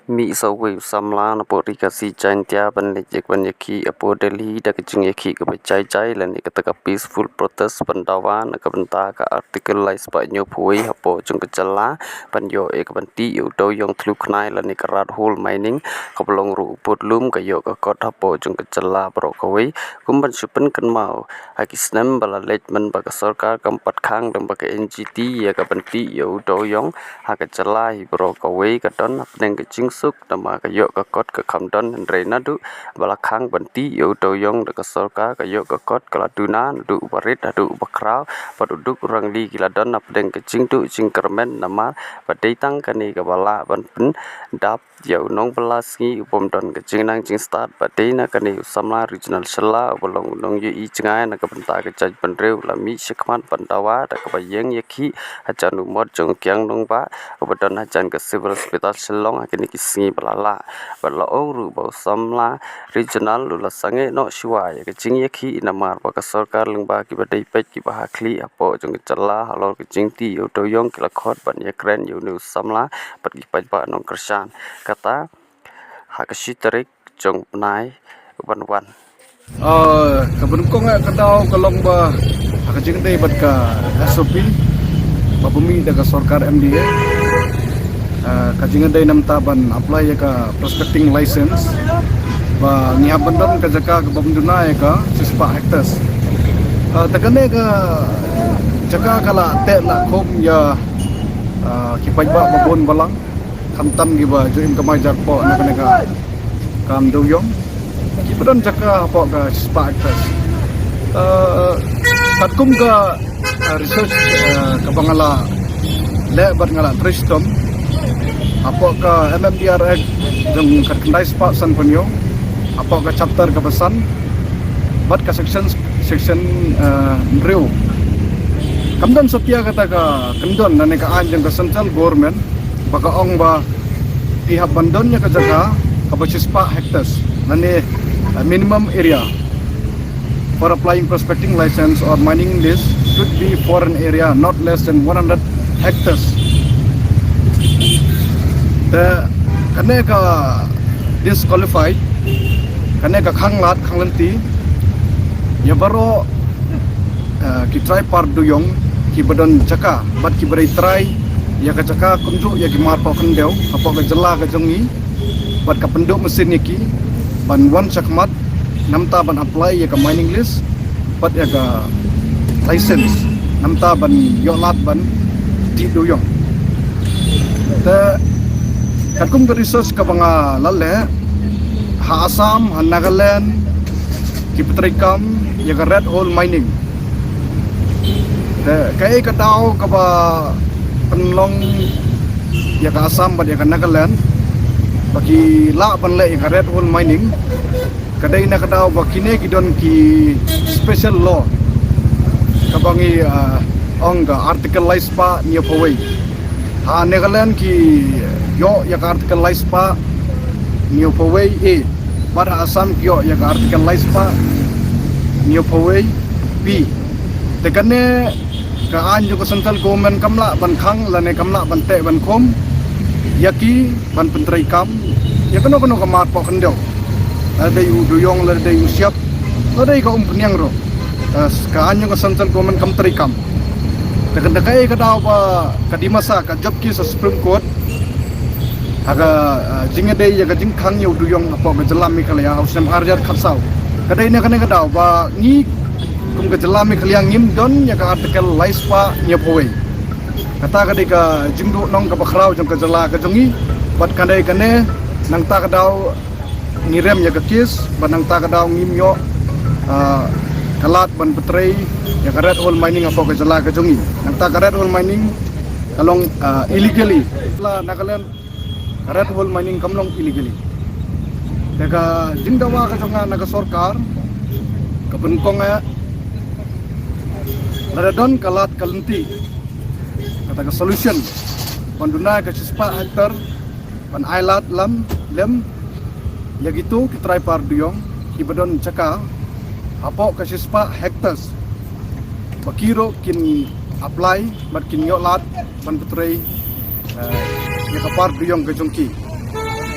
Mi sawi samla na po rikasi chantia ban lejek ban yaki apo Delhi da kecing yaki ke cai cai lan ni kata peaceful protest pendawan ka benta ka artikel lai spanyo pui apo chung kecela ban yo ek ban ti yo do yong thlu knai lan ni karat hole mining ka belong ru put lum ka yo ka kot apo chung kecela bro koi kumban supen kan mau akisnem bala lejman ba ka sarkar kampat khang dang ba ka NGT ya ka ban ti yo do yong ha ka cela hi bro koi ka don apneng kecing suk nama kayo kakot ke kamdon reina du balakang banti yo doyong de kasolka kayo kakot kaladuna du barit adu bakrau paduduk orang di giladon apdeng kecing du cingkermen nama badetang kani kabala ban pen dap yo nong belas ngi upom don kecing nang cing start badena kani samla regional sela bolong nong ye i cengai na kabenta ke caj penreu lami sekman pandawa da kabayeng yaki ajan umot jong kyang nong ba obadon ajan ke civil hospital selong kini singi balala balong ru bau samla regional lula sange no shiwa ya kecing yaki namar baka sarkar lengba ki badai pet ki bahakli apo jong cela halor kecing ti yo doyong kila khot ban ya kren yo nu samla pergi pajba nong kersan kata hakashi tarik jong nai ban wan kabunkong kadau kalong ba hakajing dai bat ka SOP babumi daga sarkar MDA kajingan day nam taban apply ya ka prospecting license ba ngihap bandon ka jaka ka babunduna ya ka sispa hectares takane ka jaka kala te la khom ya kipaj ba babon balang kamtam gi ba joim kamai jak po na kane ka kam doyong kipodon jaka po ka sispa hectares tatkum ka research ka bangala le bat ngala tristom apakah MMDR Act jeng kendai spa san penyo apakah chapter kepesan bat ka section rew kamdan setia kata ka kendon dan ka anjeng ka central government baka ong ba pihak bandonnya ka jaga ka spa hectares nani minimum area for applying prospecting license or mining lease should be for an area not less than 100 hectares. Kane ka disqualified kane ka khanglat khanglanti ya baro ki try par duyong ki badon jaka bat ki bari try ya ka jaka kunju ya ki mar pa kendeu apa ka jela ka jongi bat ka penduk mesin ki ban wan chakmat namta ban apply ya ka mining list bat ya ka license namta ban yolat ban ti duyong Kadkum research ka mga lale ha Assam, ha Nagaland, ki Petrikam, ya ka red hole mining. Kaya ka daw ka ba penlong ya ka Assam ba ya ka Nagaland, bagi la banle ya ka red hole mining. Kadai na ka daw ba kine gidon ki special law kabangi ong ka article lice pa niya paway. Ha Nagaland ki yo ya artikel lais pa new paway pada Assam yo ya artikel lais pa new paway b tekane ka anju ko central government kamla ban khang lane kamla ban te ban khom yaki ban pentrai kam ya kono kamar po kendau ada yu duyong ada yu siap ada ka penyang ro ka anju ko central government kam trai kam tekane kai ka daw pa kadimasa ka job ki sa Supreme Court aga jingade ya jing khang yu duyong apo ga jelami khalya ausam harjar khapsau kadai na kane kadau ba ngi kum ga jelami khalya ngim don ya ka artikel laispa nyapoi kata kadai ka jingdu nong ka bakhrau jong ka jela ka jongi bat kadai kane nang ta kadau ngirem ya ka kis ban nang ta kadau ngim yo kalat ban petrei ya ka red hole mining apo ga jela ka jongi nang ta ka red hole mining kalong illegally la Nagaland red hole mining kamlong illegally. Daga jingdawa ka jonga naga sarkar kabunkong naradon kalat kalanti kata ka solution panduna ka sispa hektar pan ailat lem ya gitu kitrai par duyong ibadon caka apo ka sispa hectares bakiro kin apply bat kin yolat pan putrai ya kapar duyong ke jongki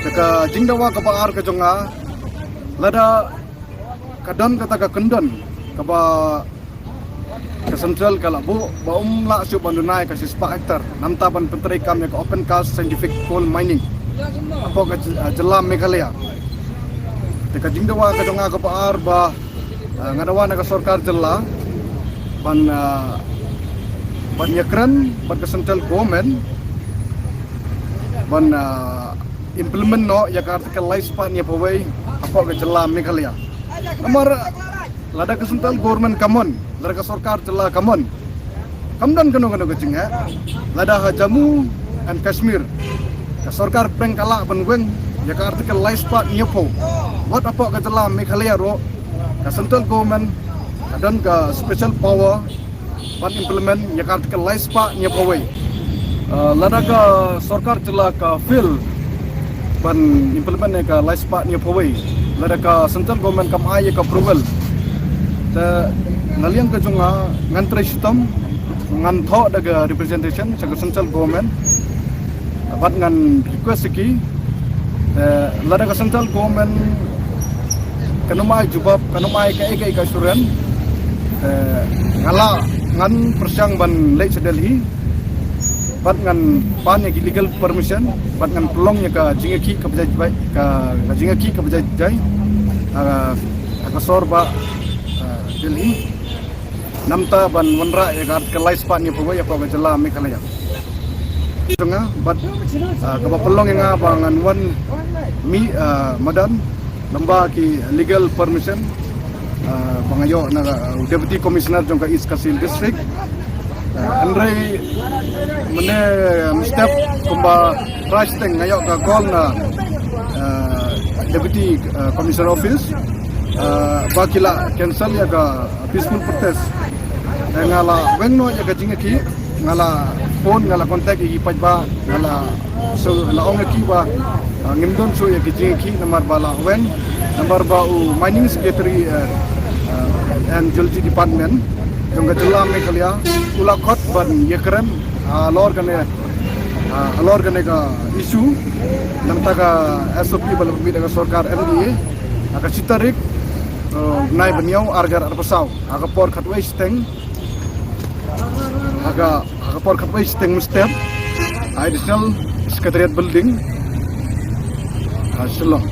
Deka jingdawa ke paar ke jonga lada kadon kata ke kendon ke ke central kalabu ba la su bandunai ke sispa hektar namta ban penteri kam ke open cast scientific coal mining apa ke jelam Meghalaya deka jingdawa ke jonga ke paar ba ngadawa na ke sarkar jela ban yakran ban ke central government ban implement no ya ka artikel laispa ni pawai apa ke jela Meghalaya nomor lada ke central government kamon lada ke sarkar jela kamon kamdan kano ke jinga lada Jammu and Kashmir ke sarkar pengkala benweng ya ka artikel laispa ni po buat apa ke jela Meghalaya ro ke central government dan ke special power ban implement ya ka artikel laispa ni pawai lada ke sarkar jela ke fil ban implement ka laispa ni pawai lada ka central government kam ai ka approval ta ngaliang ka jonga ngantre sistem ngantho daga representation sa central government bat ngan request ki lada ka central government kanumai jubab kanumai ka suran ngala ngan persyang ban lek Delhi bat ngan pan legal permission bat ngan pelongnya ke jingaki ke bajai ke jingaki ke bajai ke sorba Delhi namta ban wanra ya ke laispa ni pawai ya pa jela Meghalaya tengah bat ke pelong yang bangan wan mi madan lamba ki legal permission bangayo na deputy commissioner jong ka East Kasil district Andre mene step kumba price teng ngayo ka call na deputy commissioner office bakila cancel ya ka peaceful protest ngala wengno ya ka jingaki ngala phone ngala contact i pajba ngala so la ongaki ba ngimdon so ya ka jingaki nomor bala wen nomor ba mining secretary and geology department jongga jela Meghalaya ula khot ban yekrem alor gane ka issue namta ka SOP bal bida ka sarkar MDA aka sitarik nai baniau argar arpasau aka por khatwai steng aka por khatwai steng step additional secretariat building Shalom.